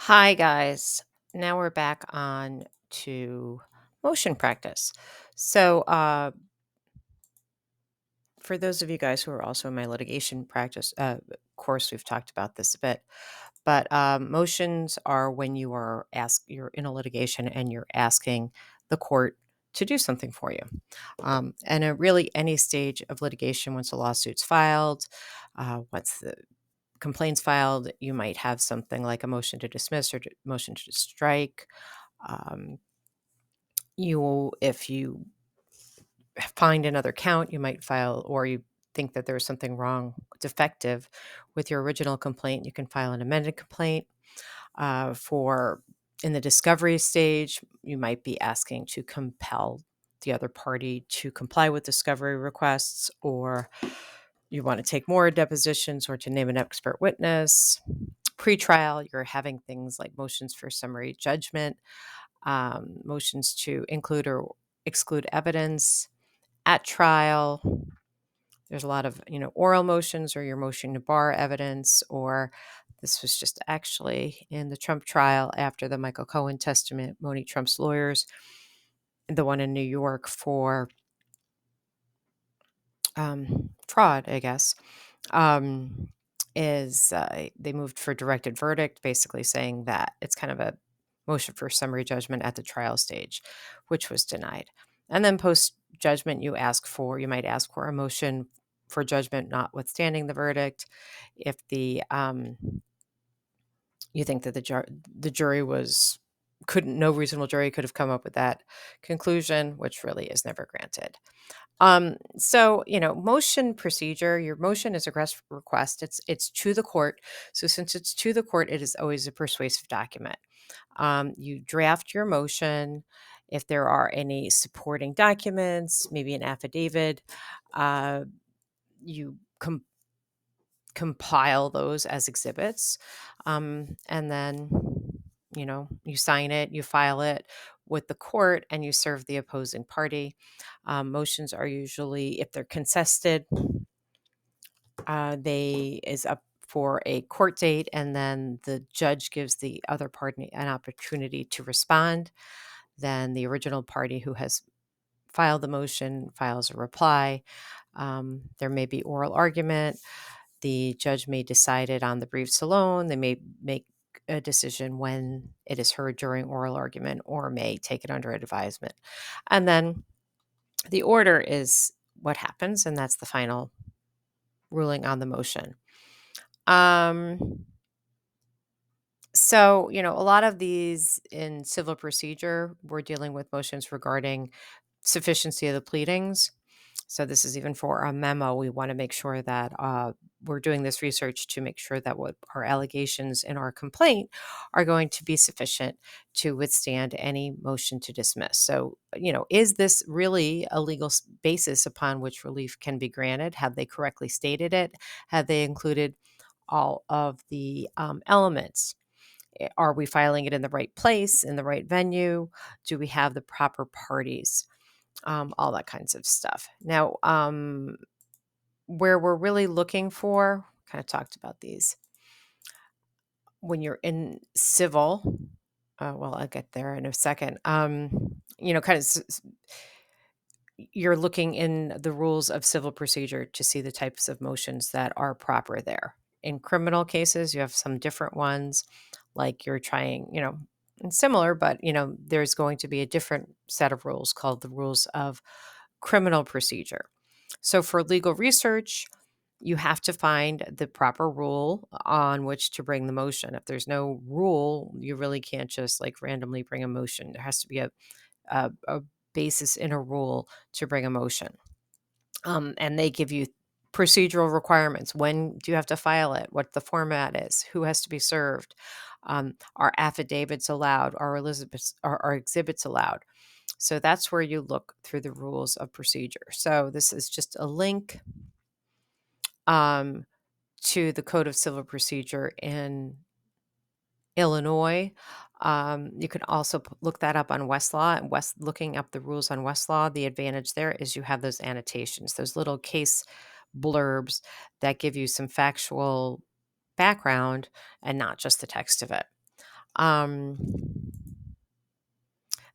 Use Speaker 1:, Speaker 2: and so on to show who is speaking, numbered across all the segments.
Speaker 1: Hi, guys. Now we're back on to motion practice. So, for those of you guys who are also in my litigation practice course, we've talked about this a bit. But motions are when you're in a litigation and you're asking the court to do something for you. And at really any stage of litigation, once a lawsuit's filed, once the complaints filed, you might have something like a motion to dismiss or motion to strike. Um, if you find another count, you might file, or you think that there's something wrong, defective with your original complaint, you can file an amended complaint. For in the discovery stage, you might be asking to compel the other party to comply with discovery requests, or you want to take more depositions or to name an expert witness. Pre-trial, you're having things like motions for summary judgment, motions to include or exclude evidence. At trial, there's a lot of, oral motions or your motion to bar evidence, or this was just actually in the Trump trial after the Michael Cohen testimony, Trump's lawyers, the one in New York for fraud, I guess, um, is they moved for directed verdict, basically saying that it's kind of a motion for summary judgment at the trial stage, which was denied. And then post judgment, you might ask for a motion for judgment notwithstanding the verdict. If you think that the jury no reasonable jury could have come up with that conclusion, which really is never granted. So, motion procedure, your motion is a request. It's to the court. So since it's to the court, it is always a persuasive document. You draft your motion. If there are any supporting documents, maybe an affidavit, uh, you compile those as exhibits. And then, you sign it, you file it with the court, and you serve the opposing party. Motions are usually, if they're contested, they is up for a court date, and then the judge gives the other party an opportunity to respond. Then the original party who has filed the motion files a reply. There may be oral argument. The judge may decide it on the briefs alone. They may make a decision when it is heard during oral argument, or may take it under advisement. And then the order is what happens, and that's the final ruling on the motion. Um, so, a lot of these in civil procedure, we're dealing with motions regarding sufficiency of the pleadings. So this is even for a memo. We want to make sure that we're doing this research to make sure that what our allegations in our complaint are going to be sufficient to withstand any motion to dismiss. So, is this really a legal basis upon which relief can be granted? Have they correctly stated it? Have they included all of the elements? Are we filing it in the right place, in the right venue? Do we have the proper parties? All that kinds of stuff. Now, where we're really looking for, kind of talked about these, when you're in civil, well, I'll get there in a second. Kind of, you're looking in the rules of civil procedure to see the types of motions that are proper there. In criminal cases, you have some different ones, like you're trying, and similar, but there's going to be a different set of rules called the rules of criminal procedure. So for legal research, you have to find the proper rule on which to bring the motion. If there's no rule, you really can't just like randomly bring a motion. There has to be a basis in a rule to bring a motion. And they give you procedural requirements. When do you have to file it? What the format is? Who has to be served? Are affidavits allowed? Are exhibits allowed? So that's where you look through the rules of procedure. So this is just a link um, to the Code of Civil Procedure in Illinois. You can also look that up on Westlaw. And looking up the rules on Westlaw, the advantage there is you have those annotations, those little case blurbs that give you some factual background and not just the text of it. Um,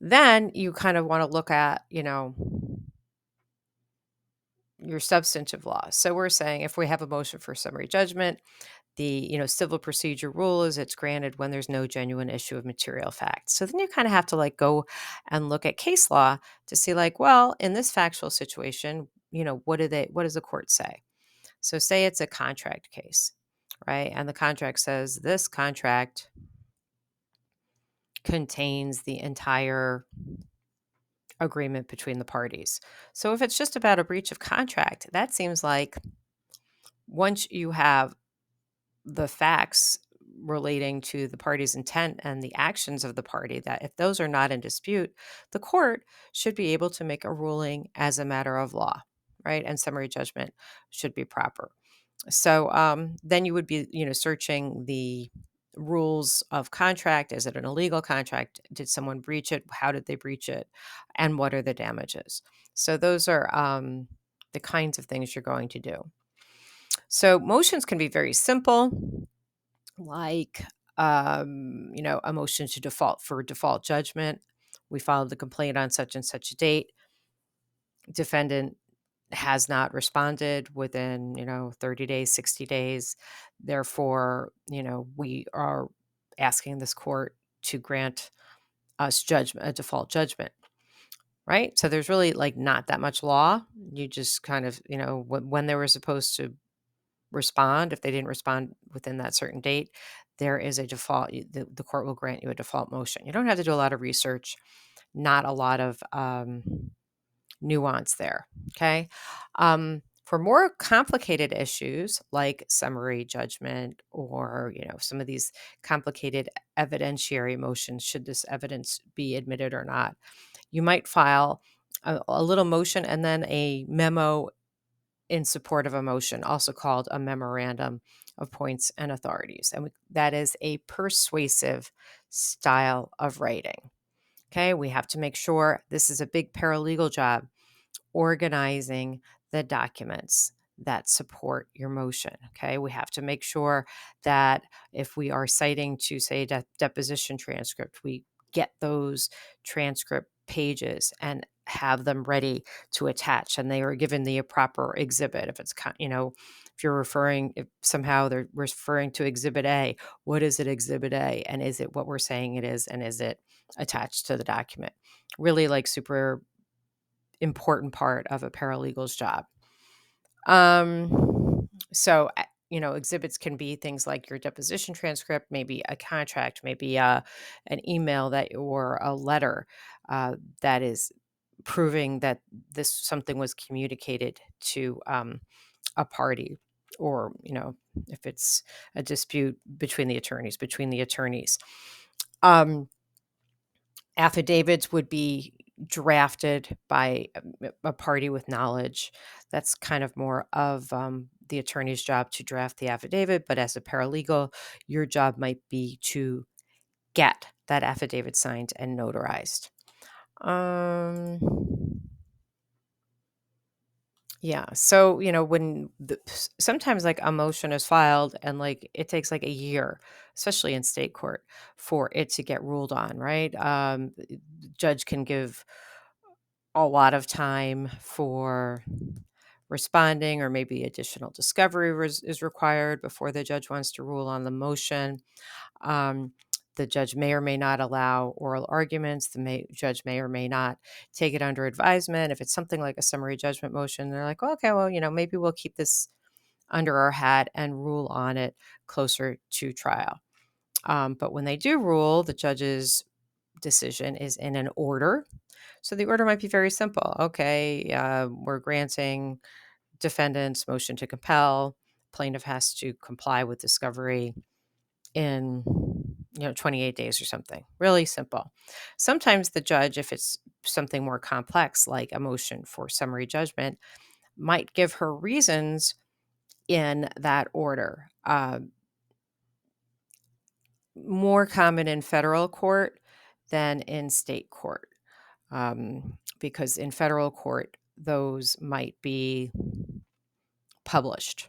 Speaker 1: then you kind of want to look at, your substantive law. So we're saying if we have a motion for summary judgment, the civil procedure rule is it's granted when there's no genuine issue of material fact. So then you kind of have to like go and look at case law to see like, well, in this factual situation, what does the court say? So say it's a contract case, right? And the contract says this contract contains the entire agreement between the parties. So if it's just about a breach of contract, that seems like once you have the facts relating to the party's intent and the actions of the party, that if those are not in dispute, the court should be able to make a ruling as a matter of law, right? And summary judgment should be proper. So then you would be, searching the rules of contract. Is it an illegal contract? Did someone breach it? How did they breach it? And what are the damages? So those are the kinds of things you're going to do. So motions can be very simple, like a motion to default for default judgment. We filed the complaint on such and such a date. Defendant has not responded within 30 days, 60 days. Therefore, we are asking this court to grant us judgment, a default judgment, right? So there's really like not that much law. You just kind of, when they were supposed to respond, if they didn't respond within that certain date, there is a default. The court will grant you a default motion. You don't have to do a lot of research, not a lot of nuance there. Okay. For more complicated issues like summary judgment or, some of these complicated evidentiary motions, should this evidence be admitted or not, you might file a little motion and then a memo in support of a motion, also called a memorandum of points and authorities. And that is a persuasive style of writing. Okay. We have to make sure this is a big paralegal job, organizing the documents that support your motion. Okay. We have to make sure that if we are citing to, say, deposition transcript, we get those transcript pages and have them ready to attach, and they are given the proper exhibit. If it's, if you're referring, if somehow they're referring to exhibit A, what is it exhibit A? And is it what we're saying it is? And is it attached to the document? Really like super important part of a paralegal's job. Exhibits can be things like your deposition transcript, maybe a contract, maybe an email or a letter that is proving that this something was communicated to a party, or if it's a dispute between the attorneys. Um, Affidavits would be drafted by a party with knowledge. That's kind of more of the attorney's job to draft the affidavit. But as a paralegal, your job might be to get that affidavit signed and notarized. Um, yeah. So, when sometimes like a motion is filed and like it takes like a year, especially in state court, for it to get ruled on, right? Judge can give a lot of time for responding, or maybe additional discovery is required before the judge wants to rule on the motion. Um, the judge may or may not allow oral arguments. The judge may or may not take it under advisement. If it's something like a summary judgment motion, they're like, well, okay, well, maybe we'll keep this under our hat and rule on it closer to trial. But when they do rule, the judge's decision is in an order. So the order might be very simple. Okay, we're granting defendant's motion to compel. Plaintiff has to comply with discovery in 28 days or something. Really simple. Sometimes the judge, if it's something more complex like a motion for summary judgment, might give her reasons in that order. More common in federal court than in state court, because in federal court those might be published,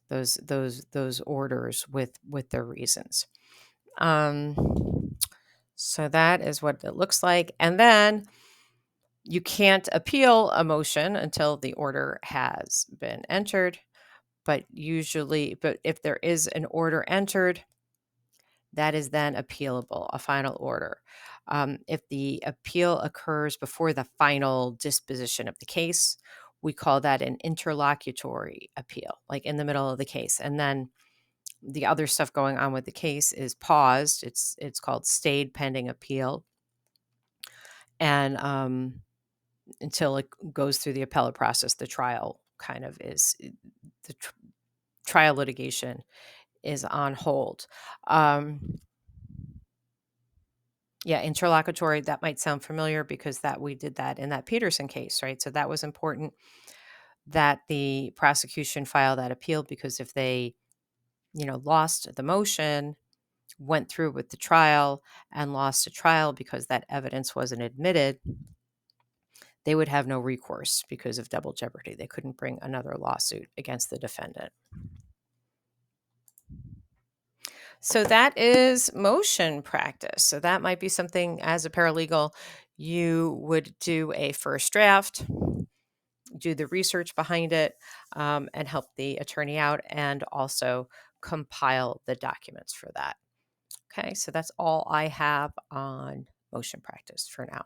Speaker 1: those orders with their reasons. So that is what it looks like. And then you can't appeal a motion until the order has been entered. But if there is an order entered, that is then appealable, a final order. If the appeal occurs before the final disposition of the case, we call that an interlocutory appeal, like in the middle of the case. And then the other stuff going on with the case is paused. It's called stayed pending appeal, and until it goes through the appellate process, the trial kind of is the trial litigation is on hold. Um, Yeah, interlocutory, that might sound familiar because that we did that in that Peterson case, right? So that was important that the prosecution file that appeal because if they, lost the motion, went through with the trial and lost a trial because that evidence wasn't admitted, they would have no recourse because of double jeopardy. They couldn't bring another lawsuit against the defendant. So that is motion practice. So that might be something as a paralegal you would do a first draft, do the research behind it, and help the attorney out, and also compile the documents for that. Okay, so that's all I have on motion practice for now.